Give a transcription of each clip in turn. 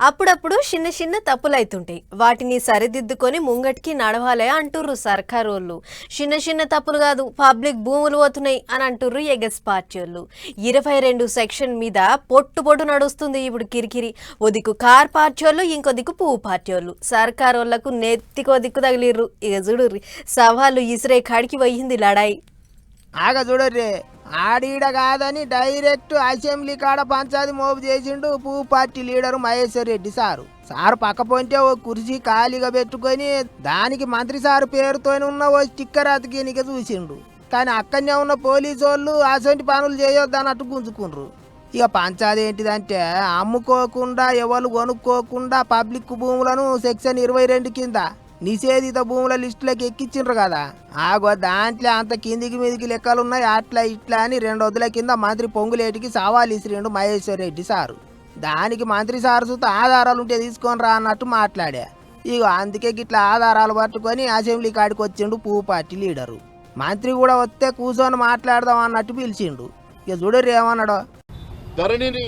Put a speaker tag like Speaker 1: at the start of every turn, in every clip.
Speaker 1: అప్పుడప్పుడు చిన్న చిన్న తప్పులైతుంటాయి. వాటిని సరిదిద్దుకొని ముంగటికి నడవాలే అంటుర్రు సర్కారోళ్ళు. చిన్న చిన్న తప్పులు కాదు, పబ్లిక్ భూములు పోతున్నాయి అని అంటుర్రు ఎగస్ పార్టీలు. 22 సెక్షన్ మీద పొట్టు నడుస్తుంది ఇప్పుడు కిరికిరి. ఓ దిక్కు కార్ పార్టీలు, ఇంకో దిక్కు పువ్వు పార్టీలు. సర్కారోళ్లకు నెత్తికో దిక్కు తగిలిర్రు. ఇక చూడుర్రి, సవాళ్ళు ఇసిరే కాడికి పోయింది లడాయి.
Speaker 2: ఆగ చూడర్రే, ఆడీడ కాదని డైరెక్ట్ అసెంబ్లీ కాడ పంచాది మోపు చేసిండు పువ్వు party leader Maheshwar Reddy sir పక్కపోతే ఓ కుర్చీ ఖాళీగా పెట్టుకొని దానికి మంత్రి సారు పేరుతోనే ఉన్న ఓ స్టిక్కర్ అతికినిక చూసిండు. కానీ అక్కడనే ఉన్న పోలీసు వాళ్ళు అసంటి పనులు చేయొద్దన్నట్టు గుంజుకుండ్రు. ఇక పంచాది ఏంటిదంటే, అమ్ముకోకుండా ఎవరు కొనుక్కోకుండా పబ్లిక్ భూములను సెక్షన్ 22 కింద నిషేధిత భూముల లిస్టులకు ఎక్కించిండ్రు కదా. ఆగో దాంట్లో అంత కిందికి మీదికి లెక్కలున్నాయి. అట్లా ఇట్లా అని 2 రోజుల కింద మంత్రి పొంగులేటికి సవాల్ ఇసిరిండు మహేశ్వర్ రెడ్డి సారు. దానికి మంత్రి సారు చూస్తే ఆధారాలు ఉంటే తీసుకొని రా అన్నట్టు మాట్లాడా. ఇక అందుకే గిట్లా ఆధారాలు పట్టుకొని అసెంబ్లీ కాడికి వచ్చిండు పువ్వు పార్టీ లీడరు. మంత్రి కూడా వస్తే కూర్చొని మాట్లాడదాం అన్నట్టు పిలిచిండు. ఇక చూడరు ఏమన్నాడో.
Speaker 3: ధరణిని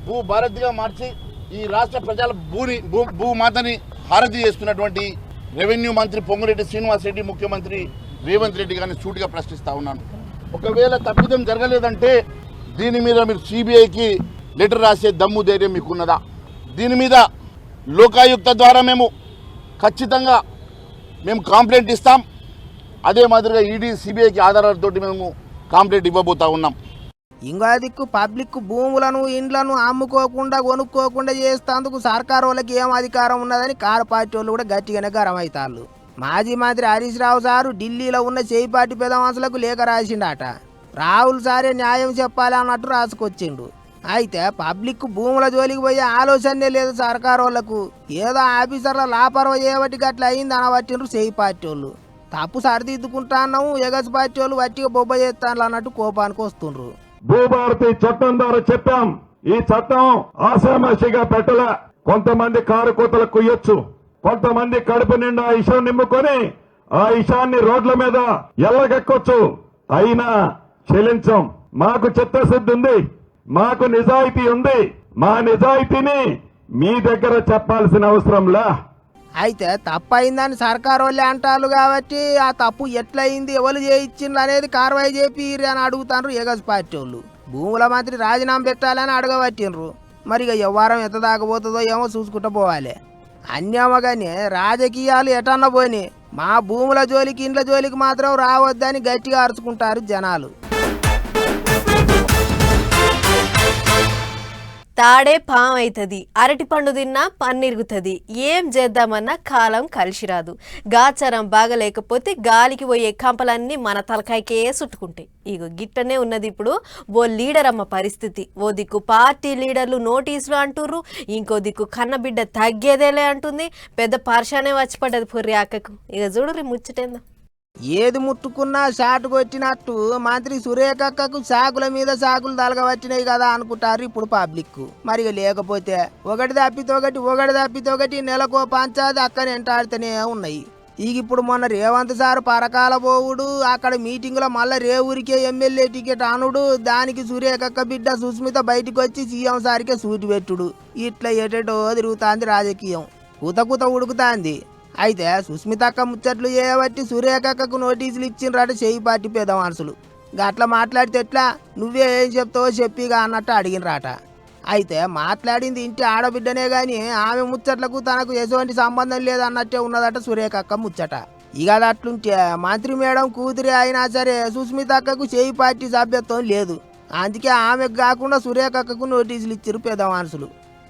Speaker 3: భూ భారతిగా మార్చి ఈ రాష్ట్ర ప్రజల భూమాతని హారతి చేస్తున్నటువంటి రెవెన్యూ మంత్రి పొంగురెడ్డి శ్రీనివాస్ రెడ్డి, ముఖ్యమంత్రి రేవంత్ రెడ్డి గారిని సూటిగా ప్రశ్నిస్తా ఉన్నాను. ఒకవేళ తప్పిదం జరగలేదంటే దీని మీద మీరు సిబిఐకి లెటర్ రాసే దమ్ము ధైర్యం మీకున్నదా? దీని మీద లోకాయుక్త ద్వారా మేము ఖచ్చితంగా కంప్లైంట్ ఇస్తాం. అదే మాదిరిగా ఈడీ సిబిఐకి ఆధారాలతోటి మేము కంప్లైంట్ ఇవ్వబోతా ఉన్నాం.
Speaker 2: ఇంకో దిక్కు పబ్లిక్ భూములను ఇండ్లను అమ్ముకోకుండా కొనుక్కోకుండా చేస్తేందుకు సర్కారు వాళ్ళకి ఏం అధికారం ఉన్నదని కారు పార్టీ వాళ్ళు కూడా గట్టిగానే గరమవుతారు. మాజీ మంత్రి హరీష్ రావు సారు ఢిల్లీలో ఉన్న చేయిపాటి పెదవంశులకు లేఖ రాసిండట. రాహుల్ సారే న్యాయం చెప్పాలి అన్నట్టు రాసుకొచ్చిండు. అయితే పబ్లిక్ భూముల జోలికి పోయే ఆలోచనే లేదు సర్కారు వాళ్ళకు. ఏదో ఆఫీసర్ల లాపర్వ చేయబట్టి గట్ల అయింది అనబట్టిండ్రు చేయి పార్టీ వాళ్ళు. తప్పు సరిదిద్దుకుంటాన్నాము, ఎగస్ పార్టీ వాళ్ళు వట్టిగా బొబ్బ చేస్తాను అన్నట్టు కోపానికి వస్తుండ్రు.
Speaker 4: భూభారతి చట్టం ద్వారా చెప్పాం, ఈ చట్టం ఆశామాషిగా పెట్టలే. కొంతమంది కారు కూతలకు కుయ్యొచ్చు, కొంతమంది కడుపు నిండా ఇషం నిమ్ముకొని ఆ ఇషాన్ని రోడ్ల మీద ఎల్లగెక్కొచ్చు. అయినా చెల్లించం. మాకు చిత్తశుద్ధి ఉంది, మాకు నిజాయితీ ఉంది. మా నిజాయితీని మీ దగ్గర చెప్పాల్సిన అవసరంలా.
Speaker 2: అయితే తప్పు అయిందని సర్కారు వాళ్ళే అంటారు కాబట్టి ఆ తప్పు ఎట్లయింది, ఎవరు చేయించిండ్రు అనేది కార్వాయి చేపిర్రు అని అడుగుతారు ఎగస్ పార్టీ వాళ్ళు. భూముల మంత్రి రాజీనామా పెట్టాలని అడగబట్టిండ్రు. మరి ఇక వ్యవహారం ఎంత దాకపోతుందో ఏమో చూసుకుంటూ పోవాలి. అన్యమగానే రాజకీయాలు ఎటన్నా పోని మా భూముల జోలికి ఇండ్ల జోలికి మాత్రం రావద్దని గట్టిగా అరుచుకుంటారు జనాలు.
Speaker 1: తాడే పామైతుంది, అరటి పండు తిన్నా పన్నిరుగుతుంది. ఏం చేద్దామన్నా కాలం కలిసిరాదు. గాచారం బాగలేకపోతే గాలికి పోయే కంపలన్నీ మన తలకాయకే చుట్టుకుంటాయి. ఇగో గిట్టనే ఉన్నది ఇప్పుడు ఓ లీడర్ అమ్మ పరిస్థితి. ఓ దిక్కు పార్టీ లీడర్లు నోటీసులు అంటుర్రు, ఇంకో దిక్కు కన్నబిడ్డ తగ్గేదేలే అంటుంది. పెద్ద పర్షానే వచ్చి పడ్డది పొర్రి అక్కకు. ఇక చూడుర్రి ముచ్చటేందో.
Speaker 2: ఏది ముట్టుకున్నా షాట్ కొట్టినట్టు మంత్రి సురేఖకు సాకుల మీద సాకులు తలగబట్టినాయి కదా అనుకుంటారు ఇప్పుడు పబ్లిక్. మరి లేకపోతే ఒకటి తప్పితోగటి నెలకో పంచాది అక్కని ఎంటాడుతూనే ఉన్నాయి. ఇప్పుడు మొన్న రేవంత్ సార్ పరకాల పోవుడు, అక్కడ మీటింగ్ లో మళ్ళా రేవూరికే ఎమ్మెల్యే టికెట్ అనుడు, దానికి సురేఖక్క బిడ్డ సుస్మిత బయటికి వచ్చి సీఎం సారికే సూటి పెట్టుడు. ఇట్లా ఎటో తిరుగుతాంది రాజకీయం, కూత ఉడుకుతాంది. అయితే సుస్మితక్క ముచ్చట్లు చేయబట్టి సురేఖకు నోటీసులు ఇచ్చిండ్రట చేయి పార్టీ పేద మనుషులు. గట్లా మాట్లాడితే ఎట్లా, నువ్వే ఏం చెప్తావో చెప్పిగా అన్నట్టు అడిగినరాట. అయితే మాట్లాడింది ఇంటి ఆడబిడ్డనే గాని ఆమె ముచ్చట్లకు తనకు ఎటువంటి సంబంధం లేదన్నట్టే ఉన్నదట సురేఖక్క ముచ్చట. ఇక అట్లుంటే మంత్రి మేడం కూతురే అయినా సరే సుస్మితక్కకు చేయి పార్టీ సభ్యత్వం లేదు. అందుకే ఆమెకు కాకుండా సురేఖకు నోటీసులు ఇచ్చిరు పేద మనుషులు.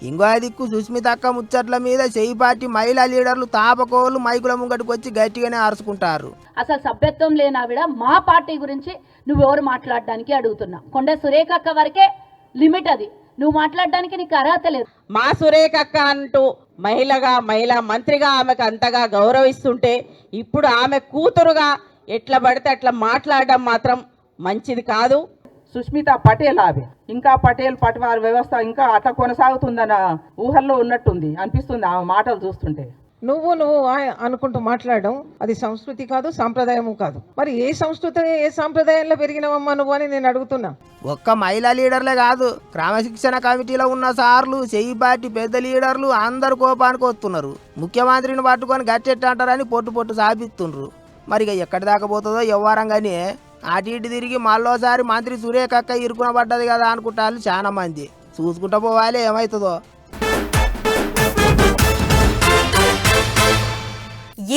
Speaker 2: ఇంకో దిక్కు సుస్మితక్క ముచ్చట్ల మీద చేయి పార్టీ మహిళా లీడర్లు తాపకోళ్ళు మైకుల ముంగటికి వచ్చి గట్టిగానే అరుచుకుంటారు.
Speaker 5: అసలు సభ్యత్వం లేనావిడ మా పార్టీ గురించి నువ్వెవరు మాట్లాడడానికి అడుగుతున్నా? కొండ సురేఖక్క వరకే లిమిట్, అది నువ్వు మాట్లాడడానికి నీకు అర్హత లేదు.
Speaker 6: మా సురేఖక్క అంటూ మహిళా మంత్రిగా ఆమెకు అంతగా గౌరవిస్తుంటే ఇప్పుడు ఆమె కూతురుగా ఎట్లా పడితే అట్లా మాట్లాడడం మాత్రం మంచిది కాదు.
Speaker 7: సుష్మిత పటేల్ ఆమె, ఇంకా పటేల్ పటివారి వ్యవస్థ ఇంకా అట్లా కొనసాగుతుందన్న ఊహల్లో ఉన్నట్టుంది అనిపిస్తుంది ఆమె మాటలు చూస్తుంటే.
Speaker 8: నువ్వు అనుకుంటూ మాట్లాడడం అది సంస్కృతి కాదు, సాంప్రదాయము కాదు. మరి ఏ సంస్కృతి ఏ సాంప్రదాయంలో పెరిగినవమ్మా నువ్వు అని నేను అడుగుతున్నా.
Speaker 2: ఒక్క మహిళా లీడర్లే కాదు, క్రమశిక్షణ కమిటీలో ఉన్న సార్లు, చెయ్యి బాటి పెద్ద లీడర్లు అందరు కోపానికి వస్తున్నారు. ముఖ్యమంత్రిని పట్టుకొని గట్టెట్టంటారని పొట్టు సాపిస్తుండ్రు. మరి ఇక ఎక్కడి దాకా పోతుందో వ్యవహారంగానే అటు ఇటు తిరిగి మళ్ళోసారి మంత్రి సురేఖక్క ఇరుకున పడ్డది కదా అనుకుంటారు చాలా మంది. చూసుకుంటూ పోవాలి ఏమవుతుందో.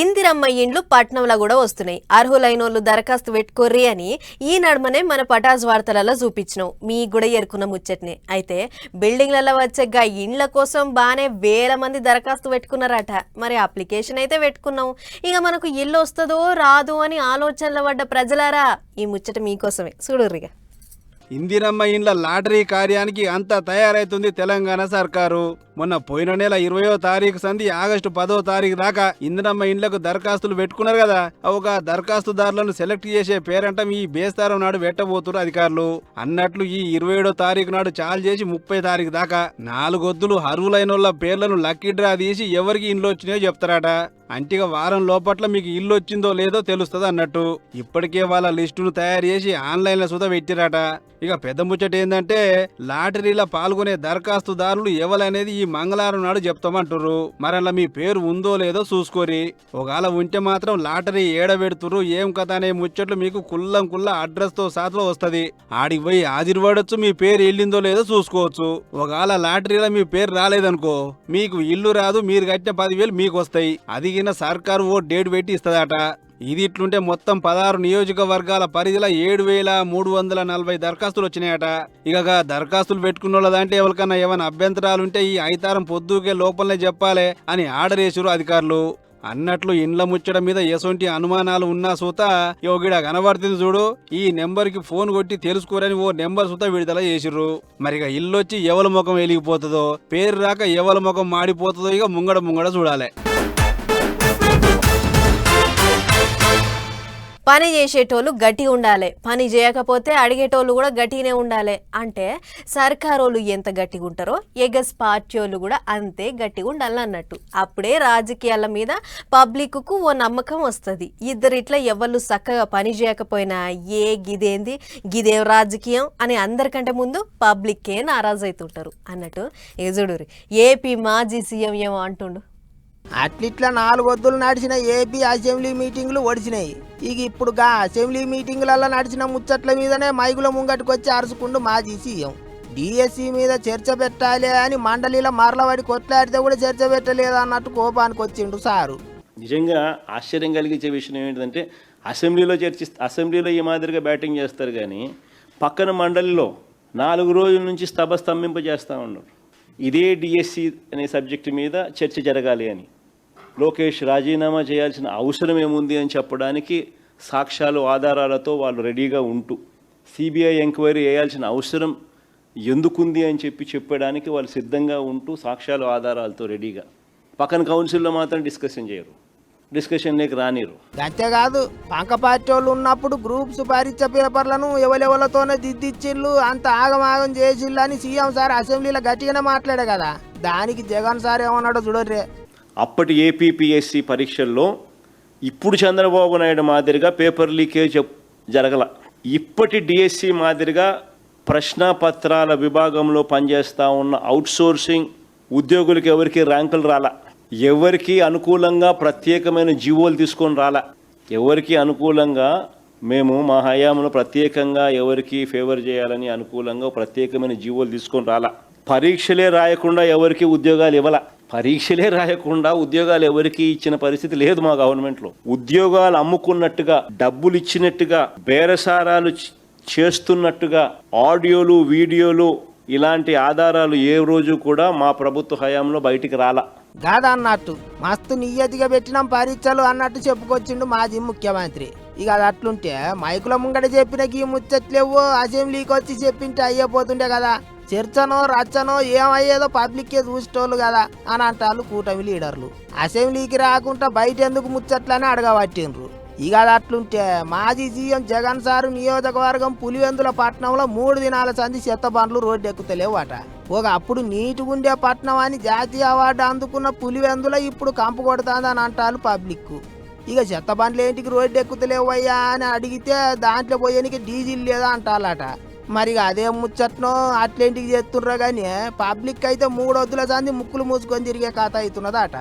Speaker 1: ఇందిరమ్మ ఇండ్లు పట్నంలో కూడా వస్తున్నాయి. అర్హులైనోళ్ళు దరఖాస్తు పెట్టుకోర్రి అని ఈ నడుమనే మన పటాస్ వార్తలలో చూపించినాం. మీ కూడా ఎరుకున్న ముచ్చట్నే. అయితే బిల్డింగ్లలో వచ్చే గా ఇండ్ల కోసం బాగానే వేల మంది దరఖాస్తు పెట్టుకున్నారట. మరి అప్లికేషన్ అయితే పెట్టుకున్నాం. ఇక మనకు ఇల్లు వస్తుందో రాదు అని ఆలోచనలో పడ్డ ప్రజలారా, ఈ ముచ్చట మీకోసమే చూడుర్రిగా.
Speaker 9: ఇందిరమ్మ ఇండ్ల లాటరీ కార్యానికి అంతా తయారైతుంది తెలంగాణ సర్కారు. మొన్న పోయిన నెల 20వ తారీఖు సంధి ఆగస్టు 10వ తారీఖు దాకా ఇందిరమ్మ ఇండ్లకు దరఖాస్తులు పెట్టుకున్నారు కదా. ఒక దరఖాస్తుదారులను సెలెక్ట్ చేసే పేరంటం ఈ బేస్తారం నాడు పెట్టబోతున్నారు అధికారులు. అన్నట్లు ఈ 27వ తారీఖు నాడు చాలు చేసి 30 తారీఖు దాకా 4 వద్దులు అర్హులైన పేర్లను లక్కీ డ్రా తీసి ఎవరికి ఇండ్లు వచ్చినాయో చెప్తారట. అంటిగా వారం లోపట్ల మీకు ఇల్లు వచ్చిందో లేదో తెలుస్తుంది అన్నట్టు. ఇప్పటికే వాళ్ళ లిస్టును తయారు చేసి ఆన్లైన్లో సుధా పెట్టిరట. ఇక పెద్ద ముచ్చట ఏంటంటే లాటరీలో పాల్గొనే దరఖాస్తుదారులు ఎవరనేది ఈ మంగళవారం నాడు చెప్తామంటారు. మరలా మీ పేరు ఉందో లేదో చూసుకోరి. ఒకవేళ ఉంటే మాత్రం లాటరీ ఏడబెడుతురు ఏం కథ అనే ముచ్చట్లు మీకు కుల్లం అడ్రస్ తో సాతలో వస్తుంది. ఆడికి పోయి హాజరుపడొచ్చు, మీ పేరు వెళ్ళిందో లేదో చూసుకోవచ్చు. ఒకవేళ లాటరీలో మీ పేరు రాలేదనుకో మీకు ఇల్లు రాదు, మీరు కట్టిన 10,000 మీకు వస్తాయి. అది సర్కారు ఓ డేట్ పెట్టి ఇస్తుందట. ఇది ఇట్లుంటే మొత్తం 16 నియోజకవర్గాల పరిధిలో 7,340 దరఖాస్తులు వచ్చినాయట. ఇక దరఖాస్తులు పెట్టుకున్న వాళ్ళదంటే ఎవరికన్నా ఏమైనా అభ్యంతరాలుంటే ఈ ఐతారం పొద్దుకే లోపలనే చెప్పాలి అని ఆర్డర్ చేసిరు అధికారులు. అన్నట్లు ఇండ్ల ముచ్చట మీద ఎసొంటి అనుమానాలు ఉన్నా సూత యోగిడ కనబడుతుంది చూడు, ఈ నెంబర్కి ఫోన్ కొట్టి తెలుసుకోరని ఓ నెంబర్ సూత విడుదల చేసిర్రు. మరిగా ఇల్లొచ్చి ఎవల ముఖం వెలిగిపోతుందో, పేరు రాక ఎవల ముఖం మాడిపోతుందో ఇక ముంగడ చూడాలి.
Speaker 1: పని చేసేటోళ్ళు గట్టి ఉండాలి, పని చేయకపోతే అడిగేటోళ్ళు కూడా గట్టిగానే ఉండాలి. అంటే సర్కారోళ్ళు ఎంత గట్టిగా ఉంటారో ఎగస్ పార్టీ వాళ్ళు కూడా అంతే గట్టిగా ఉండాలన్నట్టు. అప్పుడే రాజకీయాల మీద పబ్లిక్కు ఓ నమ్మకం వస్తుంది. ఇద్దరు ఇట్లా ఎవరు చక్కగా పని చేయకపోయినా గిదేంది గిదేం రాజకీయం అని అందరికంటే ముందు పబ్లిక్కే నారాజు అవుతుంటారు అన్నట్టు. ఎజుడురి ఏపీ మాజీ సీఎం ఏమో అంటుండు.
Speaker 2: అట్లిట్లా 4 వద్దులు నడిచిన ఏపీ అసెంబ్లీ మీటింగులు ఒడిచినాయి. ఇక ఇప్పుడు అసెంబ్లీ మీటింగులలో నడిచిన ముచ్చట్ల మీదనే మైకుల ముంగటికొచ్చి అరుచుకుంటూ మాజీ సీఎం డిఎస్సి మీద చర్చ పెట్టాలి అని మండలిలో మరలవాడి కొట్లాడితే కూడా చర్చ పెట్టలేదు అన్నట్టు కోపానికి వచ్చిండు సారు.
Speaker 10: నిజంగా ఆశ్చర్యం కలిగించే విషయం ఏంటంటే అసెంబ్లీలో ఈ మాదిరిగా బ్యాటింగ్ చేస్తారు, కానీ పక్కన మండలిలో 4 రోజుల నుంచి స్తంభింపజేస్తూ ఉన్నారు. ఇదే డిఎస్సి అనే సబ్జెక్టు మీద చర్చ జరగాలి అని. లోకేష్ రాజీనామా చేయాల్సిన అవసరం ఏముంది అని చెప్పడానికి సాక్ష్యాలు ఆధారాలతో వాళ్ళు రెడీగా ఉంటూ, సిబిఐ ఎంక్వైరీ వేయాల్సిన అవసరం ఎందుకుంది అని చెప్పడానికి వాళ్ళు సిద్ధంగా ఉంటూ సాక్ష్యాలు ఆధారాలతో రెడీగా. పక్కన కౌన్సిల్లో మాత్రం డిస్కషన్లోకి రానిరు.
Speaker 2: అంతేకాదు పంక పార్టీ వాళ్ళు ఉన్నప్పుడు గ్రూప్స్ పరీక్ష పేపర్లను ఎవరెవరితోనే దిద్దిచ్చిళ్ళు, అంత ఆగమాగం చేసిళ్ళు అని సీఎం సార్ అసెంబ్లీలో గట్టిగానే మాట్లాడే కదా. దానికి జగన్ సార్ ఏమన్నాడో చూడర్రే.
Speaker 10: అప్పటి ఏపీపీఎస్సీ పరీక్షల్లో ఇప్పుడు చంద్రబాబు నాయుడు మాదిరిగా పేపర్ లీకేజ్ జరగల. ఇప్పటి డిఎస్సి మాదిరిగా ప్రశ్నపత్రాల విభాగంలో పనిచేస్తూ ఉన్న అవుట్సోర్సింగ్ ఉద్యోగులకి ఎవరికి ర్యాంకులు రాలా, ఎవరికి అనుకూలంగా ప్రత్యేకమైన జీవోలు తీసుకొని రాలా. ఎవరికి అనుకూలంగా మేము మా హయాంలో ప్రత్యేకంగా ఎవరికి ఫేవర్ చేయాలని అనుకూలంగా ప్రత్యేకమైన జీవోలు తీసుకొని రాలా. పరీక్షలే రాయకుండా ఎవరికి ఉద్యోగాలు ఇవ్వాల. పరీక్షలే రాయకుండా ఉద్యోగాలు ఎవరికి ఇచ్చిన పరిస్థితి లేదు మా గవర్నమెంట్లో. ఉద్యోగాలు అమ్ముకున్నట్టుగా, డబ్బులు ఇచ్చినట్టుగా, బేరసారాలు చేస్తున్నట్టుగా ఆడియోలు, వీడియోలు ఇలాంటి ఆధారాలు ఏ రోజు కూడా మా ప్రభుత్వ హయాంలో బయటికి రాలా.
Speaker 2: కాదన్నట్టు మస్తు నియ్యతిగా పెట్టినాం పరీక్షలు అన్నట్టు చెప్పుకొచ్చిండు మాజీ ముఖ్యమంత్రి. ఇక అది అట్లుంటే మైకుల ముంగట చెప్పిన ఈ ముచ్చట్లేవో అసెంబ్లీకి వచ్చి చెప్పింటే అయ్యపోతుండే కదా. చర్చనో రచ్చనో ఏమయ్యేదో పబ్లిక్కే చూసేటోళ్ళు కదా అని అంటారు కూటమి లీడర్లు. అసెంబ్లీకి రాకుండా బయట ఎందుకు ముచ్చట్లని అడగబట్టిండ్రు. ఇక అది అట్లుంటే మాజీ సీఎం జగన్ సారు నియోజకవర్గం పులివెందుల పట్టణంలో 3 దినాల సంధి చెత్త బండ్లు రోడ్డు ఎక్కుతలేవట. అప్పుడు నీటిగుండే పట్నం అని జాతీయ అవార్డు అందుకున్న పులివెందుల ఇప్పుడు కంపు కొడుతుందని అంటారు పబ్లిక్. ఇక చెత్త బండ్లు ఏంటికి రోడ్డు ఎక్కుతలేవయ్యా అని అడిగితే దాంట్లో పోయేనికి డీజిల్ లేదా అంటారట. మరి అదే ముచ్చట్నో అట్లేంటికి చేస్తుండ్రో కానీ పబ్లిక్ అయితే 3 వద్దుల సంది ముక్కులు మూసుకొని తిరిగే కథ అవుతున్నదట.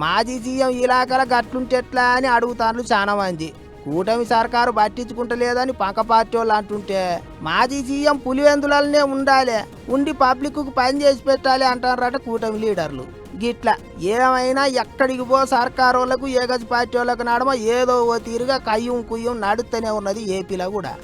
Speaker 2: మాజీ సీఎం ఇలాకల గట్లుంటే ఎట్లా అని అడుగుతారు చాలా మంది. కూటమి సర్కారు పట్టించుకుంటలేదని పక్క పార్టీ వాళ్ళు అంటుంటే మాజీ సీఎం పులివెందులనే ఉండి పబ్లిక్ కు పని చేసి పెట్టాలి అంటారట కూటమి లీడర్లు. గిట్లా ఏమైనా ఎక్కడికి పో సర్కారు వాళ్ళకు ఏగజ్ పార్టీ వాళ్ళకు నడమ ఏదో ఓ తీరుగా కయ్యం కుయ్యం నడుస్తూనే ఉన్నది ఏపీలో కూడా.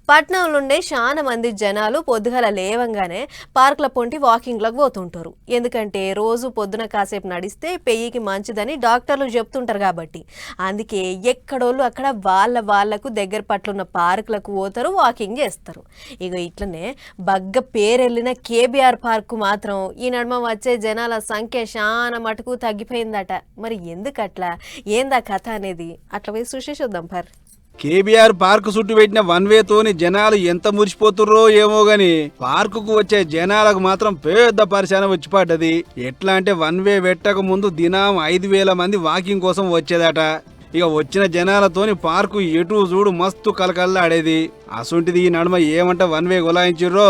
Speaker 1: పట్నంలోండే చాలా మంది జనాలు పొద్దుగల లేవంగానే పార్కుల పొంటి వాకింగ్లకు పోతుంటారు. ఎందుకంటే రోజు పొద్దున కాసేపు నడిస్తే పెయ్యికి మంచిదని డాక్టర్లు చెప్తుంటారు కాబట్టి. అందుకే ఎక్కడోళ్ళు అక్కడ వాళ్ళకు దగ్గర పట్లున్న పార్కులకు పోతారు, వాకింగ్ చేస్తారు. ఇక ఇట్లనే బగ్గ పేరెళ్ళిన కేబీఆర్ పార్కు మాత్రం ఈ నడుమ వచ్చే జనాల సంఖ్య చాలా మటుకు తగ్గిపోయిందట. మరి ఎందుకట్లా, ఏందా కథ అనేది అట్లా పోయి చూసేద్దాం పర్.
Speaker 9: కేబీఆర్ పార్కు చుట్టూ పెట్టిన వన్ వే తోని జనాలు ఎంత మురిసిపోతుర్రో ఏమో గాని పార్కుకు వచ్చే జనాలకు మాత్రం పెద్ద పరిశాన వచ్చి పడ్డది. ఎట్లా అంటే వన్ వే పెట్టక ముందు దినం 5,000 మంది వాకింగ్ కోసం వచ్చేదట. ఇక వచ్చిన జనాలతోని పార్కు ఎటు చూడు మస్తు కలకల్లాడేది. అసొంటిది ఈ నడుమ ఏమంట వన్ వే గులాయించిర్రో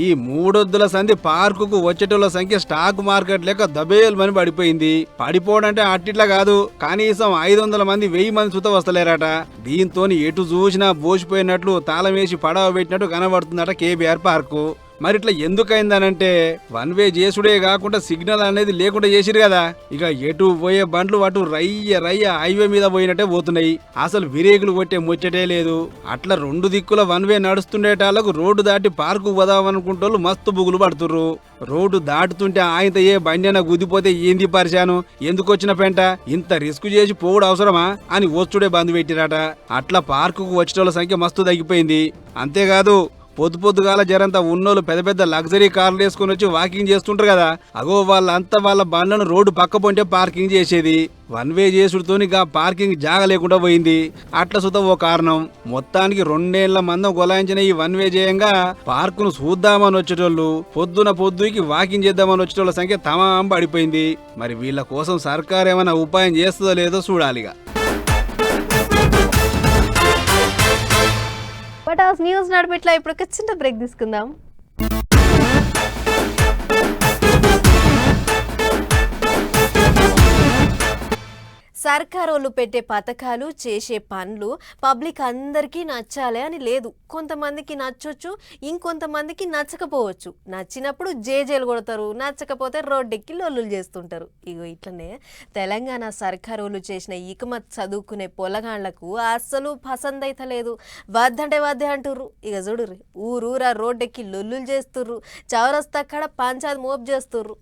Speaker 9: ఈ 3 వద్దుల సంధి పార్కుకు వచ్చేటోళ్ళ సంఖ్య స్టాక్ మార్కెట్ లెక్క దబేల్మని పడిపోయింది. పడిపోవడంటే అట్టిట్లా కాదు, కనీసం 500 మంది 1000 మంది సుత వస్తలేరట. దీంతో ఎటు చూసినా బోసిపోయినట్లు తాళం వేసి పడవ పెట్టినట్టు కనబడుతుందట కేబీఆర్ పార్కు. మరి ఇట్లా ఎందుకైందనంటే వన్ వే చేసుడే కాకుండా సిగ్నల్ అనేది లేకుండా చేసిరు కదా. ఇక ఎటు పోయే బండ్లు అటు రయ్య హైవే మీద పోయినట్టే పోతున్నాయి. అసలు విరేకులు కొట్టే ముచ్చటే లేదు. అట్లా 2 దిక్కుల వన్ వే నడుస్తుండేటాళ్లకు రోడ్డు దాటి పార్కు పోదామనుకుంటోళ్ళు మస్తు బుగులు పడుతుర్రు. రోడ్డు దాటుతుంటే ఆయనతో ఏ బండి గుద్దిపోతే ఏంది పరిశాను, ఎందుకు వచ్చిన పెంట, ఇంత రిస్క్ చేసి పోవుడు అవసరమా అని వచ్చుడే బంద్ పెట్టిరట. అట్లా పార్కుకు వచ్చేటోళ్ళ సంఖ్య మస్తు తగ్గిపోయింది. అంతేకాదు పొద్దుగాల జరంతా ఉన్నోళ్ళు పెద్ద లగ్జరీ కార్లు వేసుకుని వచ్చి వాకింగ్ చేస్తుంటారు కదా, అగో వాళ్ళంతా వాళ్ళ బండ్లను రోడ్డు పక్క పొంటే పార్కింగ్ చేసేది. వన్ వే చేసుడుతోని పార్కింగ్ జాగ లేకుండా పోయింది. అట్లా సుత ఓ కారణం. మొత్తానికి 2 ఏళ్ల మందం గొలాయించిన ఈ వన్ వే చేయంగా పార్కును చూద్దామని వచ్చేటోళ్ళు పొద్దుకి వాకింగ్ చేద్దామని వచ్చేటోళ్ళ సంఖ్య తమాం పడిపోయింది. మరి వీళ్ళ కోసం సర్కారు ఏమైనా ఉపాయం చేస్తుందో లేదో చూడాలిగా.
Speaker 1: న్యూస్ నడిపిట్లా ఇప్పుడు ఒక చిన్న బ్రేక్ తీసుకుందాం. సర్కారోళ్ళు పెట్టే పథకాలు చేసే పనులు పబ్లిక్ అందరికీ నచ్చాలి అని లేదు. కొంతమందికి నచ్చొచ్చు, ఇంకొంతమందికి నచ్చకపోవచ్చు. నచ్చినప్పుడు జేజేలు కొడతారు, నచ్చకపోతే రోడ్డెక్కి లొల్లులు చేస్తుంటారు. ఇగో ఇట్లనే తెలంగాణ సర్కారోళ్ళు చేసిన ఇకమత్ చదువుకునే పొలగాళ్లకు అస్సలు పసంద్ అయితే లేదు. వద్దంటే వద్దే అంటుర్రు. ఇక చూడుర్రి, ఊరూరా రోడ్డెక్కి లొల్లులు చేస్తుర్రు, చౌరస్తా కాడ పంచాయతీ మోపు చేస్తుర్రు.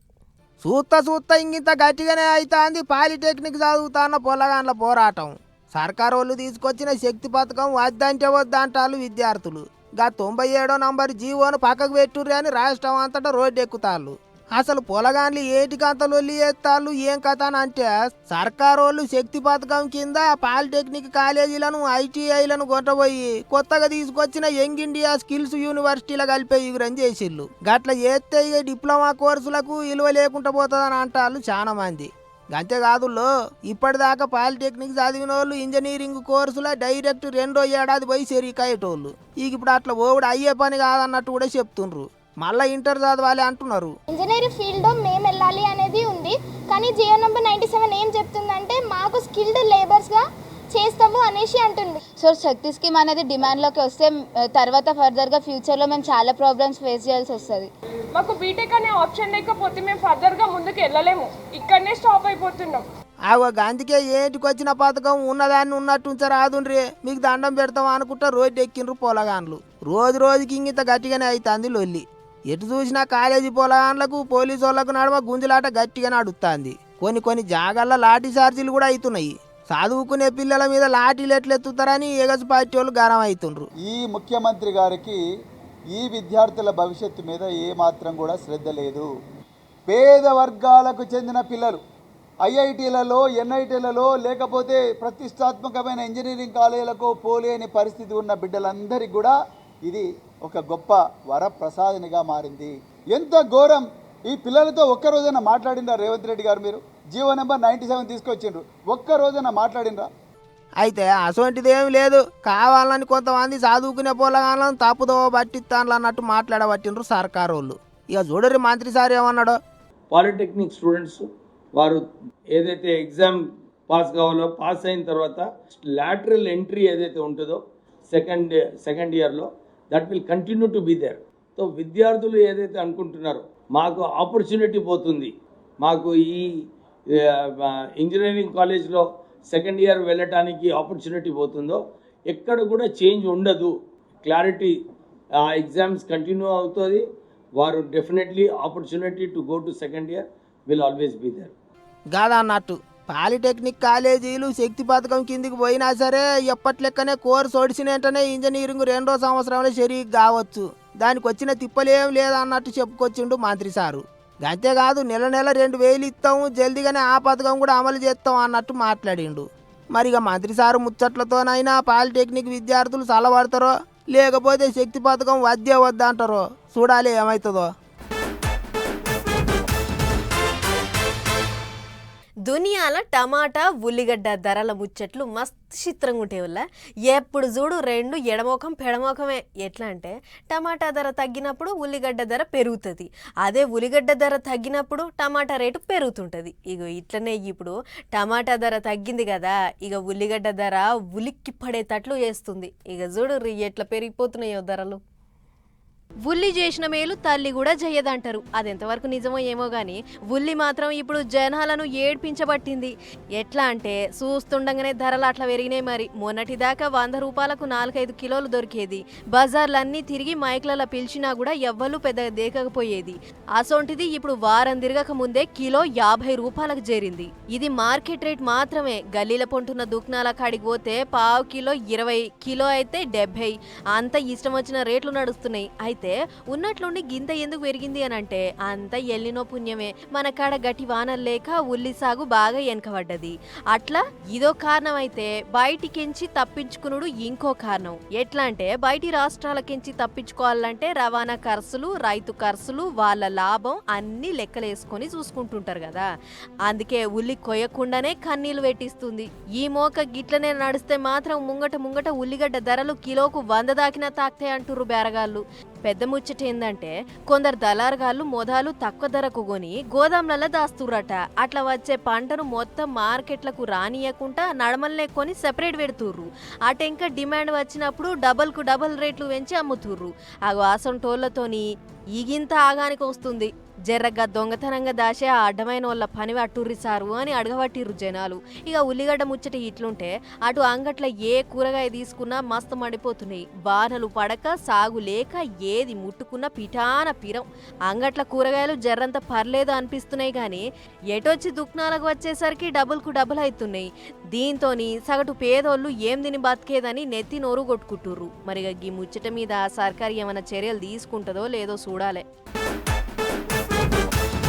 Speaker 2: చూస్తా ఇంత గట్టిగానే అవుతుంది పాలిటెక్నిక్ చదువుతాన్న పొలగాండ్ల పోరాటం. సర్కారు వాళ్ళు తీసుకొచ్చిన శక్తి పథకం వద్దంటే వద్దంటారు విద్యార్థులు. 97వ నంబర్ జీవోను పక్కకు పెట్టుర్రు అని రాష్ట్రం అంతటా రోడ్డు ఎక్కుతాళ్ళు. అసలు పొలగాండ్లు ఏటికంత లొల్లి చేస్తాళ్ళు ఏం కథ అని అంటే సర్కారు వాళ్ళు శక్తి పథకం కింద పాలిటెక్నిక్ కాలేజీలను ఐటీఐలను కొట్టబోయి కొత్తగా తీసుకొచ్చిన యంగ్ ఇండియా స్కిల్స్ యూనివర్సిటీలో కలిపే ఎగురని చేసిళ్ళు. గట్ల చేస్తే ఇక డిప్లొమా కోర్సులకు విలువ లేకుండా పోతుందని అంటారు చాలా మంది. అంతేకాదుల్లో ఇప్పటిదాకా పాలిటెక్నిక్ చదివిన వాళ్ళు ఇంజనీరింగ్ కోర్సులో డైరెక్ట్ 2వ ఏడాది పోయి సెరికాయేటోళ్ళు. ఇక ఇప్పుడు అట్లా ఓవుడు అయ్యే పని కాదన్నట్టు కూడా చెప్తుండ్రు. మళ్ళీ ఇంటర్ చదవాలి అంటున్నారు.
Speaker 11: ఇంజనీరింగ్ ఫీల్డ్ మేము వెళ్ళాలి అనేది ఉంది, కానీ జియో నెంబర్ 97 ఏం చెప్తుందంటే మాకు స్కిల్డ్ లేబర్స్గా చేస్తాము అనేసి అంటుంది.
Speaker 12: సో శక్తి స్కీమ్ అనేది డిమాండ్లోకి వస్తే తర్వాత ఫర్దర్గా ఫ్యూచర్లో మేము చాలా ప్రాబ్లమ్స్ ఫేస్ చేయాల్సి వస్తుంది.
Speaker 13: మాకు బీటెక్ అనే ఆప్షన్ లేకపోతే మేము ఫర్దర్గా ముందుకు వెళ్ళలేము, ఇక్కడనే స్టాప్ అయిపోతున్నాం.
Speaker 2: అందుకే ఏటికి వచ్చిన పథకం ఉన్నదాన్ని ఉన్నట్టు ఉంచరాదుండ్రి, మీకు దండం పెడతాం అనుకుంటా రోడ్డు ఎక్కిండ్రు పొలగాన్లు. రోజుకి ఇంత గట్టిగానే అవుతుంది లొల్లి. ఎటు చూసినా కాలేజీ పొలగాన్లకు పోలీసు వాళ్ళకు నడమ గుంజులాట గట్టిగానే అడుగుతుంది. కొన్ని జాగాల్లో లాఠీ చార్జీలు కూడా అవుతున్నాయి. చదువుకునే పిల్లల మీద లాఠీలు ఎట్లెత్తుతారని ఎగసు పార్టీ వాళ్ళు గరం అవుతుండ్రు.
Speaker 14: ఈ ముఖ్యమంత్రి గారికి ఈ విద్యార్థుల భవిష్యత్తు మీద ఏమాత్రం కూడా శ్రద్ధ లేదు. పేద వర్గాలకు చెందిన పిల్లలు ఐఐటీలలో ఎన్ఐటీలలో లేకపోతే ప్రతిష్టాత్మకమైన ఇంజనీరింగ్ కాలేజీలకు పోలేని పరిస్థితి ఉన్న బిడ్డలందరికీ కూడా ఇది ఒక గొప్ప వరప్రసాదనిగా మారింది. ఎంత ఘోరం! ఈ పిల్లలతో ఒక్క రోజైనా మాట్లాడిండ్రా రేవంత్ రెడ్డి గారు? మీరు జీవో నెంబర్ 97 తీసుకొచ్చిండ్రు, ఒక్క రోజైనా మాట్లాడిండ్రా?
Speaker 2: అయితే అసొంటిది ఏమి లేదు, కావాలని కొంతమంది చదువుకునే పొలగాలను తప్పుదో పట్టిస్తాను అన్నట్టు మాట్లాడబట్టిండ్రు సర్కారు వాళ్ళు. ఇక చూడరు మంత్రి సార్ ఏమన్నాడో.
Speaker 15: పాలిటెక్నిక్ స్టూడెంట్స్ వారు ఏదైతే ఎగ్జామ్ పాస్ కావాలో పాస్ అయిన తర్వాత లాటరల్ ఎంట్రీ ఏదైతే ఉంటుందో సెకండ్ ఇయర్లో that will continue to be there. So విద్యార్థులు ఏదైతే అనుకుంటున్నారో మాకు ఆపర్చునిటీ పోతుంది, మాకు ఈ ఇంజనీరింగ్ కాలేజ్లో సెకండ్ ఇయర్ వెళ్ళటానికి ఆపర్చునిటీ పోతుందో ఎక్కడ కూడా చేంజ్ ఉండదు, క్లారిటీ ఆ ఎగ్జామ్స్ కంటిన్యూ అవుతుంది. వారు definitely opportunity to go to second year will always be there.
Speaker 2: కాదన్నట్టు పాలిటెక్నిక్ కాలేజీలు శక్తి పథకం కిందికి పోయినా సరే ఎప్పట్లెక్కనే కోర్సు ఒడిసిన వెంటనే ఇంజనీరింగ్ 2వ సంవత్సరంలో షరీక్ కావచ్చు, దానికి వచ్చిన తిప్పలేం లేదన్నట్టు చెప్పుకొచ్చిండు మంత్రి సారు. అంతేకాదు నెల 2000 ఇస్తాము, జల్దిగానే ఆ పథకం కూడా అమలు చేస్తాం అన్నట్టు మాట్లాడిండు. మరి ఇక మంత్రి సారు ముచ్చట్లతోనైనా పాలిటెక్నిక్ విద్యార్థులు చల్లబడతారో లేకపోతే శక్తి పథకం వద్దంటారో చూడాలి ఏమవుతుందో.
Speaker 1: దునియాల టమాటా ఉల్లిగడ్డ ధరల ముచ్చట్లు మస్తు చిత్రంగా ఉంటే వల్ల ఎప్పుడు చూడు రెండు ఎడమోఖం పెడమోఖమే. ఎట్లా అంటే టమాటా ధర తగ్గినప్పుడు ఉల్లిగడ్డ ధర పెరుగుతుంది, అదే ఉల్లిగడ్డ ధర తగ్గినప్పుడు టమాటా రేటు పెరుగుతుంటుంది. ఇక ఇట్లనే ఇప్పుడు టమాటా ధర తగ్గింది కదా, ఇక ఉల్లిగడ్డ ధర ఉలిక్కి పడేటట్లు చేస్తుంది. ఇక చూడు ఎట్లా పెరిగిపోతున్నాయో ధరలు. ఉల్లి చేసిన మేలు తల్లి కూడా చెయ్యదంటారు, అదెంతవరకు నిజమో ఏమో కానీ ఉల్లి మాత్రం ఇప్పుడు జనాలను ఏడ్పించబట్టింది. ఎట్లా అంటే చూస్తుండగానే ధరలు అట్లా పెరిగినాయి. మరి మొన్నటిదాకా 100 రూపాయలకు 4-5 కిలోలు దొరికేది, బజార్లన్నీ తిరిగి మైక్లలో పిలిచినా కూడా ఎవ్వరూ పెద్ద దేకకపోయేది. అసొంటిది ఇప్పుడు వారం తిరగక ముందే కిలో 50 రూపాయలకు చేరింది. ఇది మార్కెట్ రేట్ మాత్రమే. గల్లీల పొంటున్న దుకాణాల కాడికి పోతే పావు కిలో 20, కిలో అయితే 70, అంత ఇష్టం వచ్చిన రేట్లు నడుస్తున్నాయి. అయితే ఉన్నట్లుండి గింత ఎందుకు పెరిగింది అని అంటే అంత ఎల్లినో పుణ్యమే. మన కాడ గట్టి వానలు లేక ఉల్లి సాగు బాగా వెనకబడ్డది. అట్లా ఇదో కారణం అయితే బయటికించి తప్పించుకునుడు ఇంకో కారణం. ఎట్లా అంటే బయటి రాష్ట్రాలకించి తప్పించుకోవాలంటే రవాణా ఖర్చులు, రైతు ఖర్చులు, వాళ్ళ లాభం అన్ని లెక్కలేసుకొని చూసుకుంటుంటారు కదా. అందుకే ఉల్లి కొయ్యకుండానే కన్నీళ్లు పెట్టిస్తుంది. ఈ మోక గిట్లనే నడిస్తే మాత్రం ముంగట ఉల్లిగడ్డ ధరలు కిలోకు 100 దాకినా తాకుతాయి అంటుర్రు బేరగాళ్ళు. పెద్ద ముచ్చట ఏందంటే కొందరు దళారుగాళ్ళు మొదలు తక్కువ ధరకు కొని గోదాంలలో దాస్తుర్రట. అట్లా వచ్చే పంటను మొత్తం మార్కెట్లకు రానియకుండా నడమల్లే కొని సెపరేట్ పెడుతుర్రు. అటెంక డిమాండ్ వచ్చినప్పుడు డబల్కు డబల్ రేట్లు పెంచి అమ్ముతుర్రు. అసంటోళ్లతోని ఈగింత ఆగానికి వస్తుంది. జర్రగా దొంగతనంగా దాచే ఆ అడ్డమైన వాళ్ళ పని అట్టుర్రి సారు అని అడగబట్టిర్రు జనాలు. ఇక ఉల్లిగడ్డ ముచ్చట ఇట్లుంటే అటు అంగట్ల ఏ కూరగాయ తీసుకున్నా మస్తు మడిపోతున్నాయి. వానలు పడక సాగు లేక ఏది ముట్టుకున్నా పిటాన పిరం. అంగట్ల కూరగాయలు జర్రంత పర్లేదు అనిపిస్తున్నాయి కానీ ఎటొచ్చి దుకాణాలకు వచ్చేసరికి డబుల్కు డబుల్ అవుతున్నాయి. దీంతోని సగటు పేదోళ్ళు ఏం తిని బతికేదని నెత్తి నోరు కొట్టుకుంటుర్రు. మరి ఈ ముచ్చట మీద సర్కారు ఏమైనా చర్యలు తీసుకుంటుందో లేదో చూడాలి.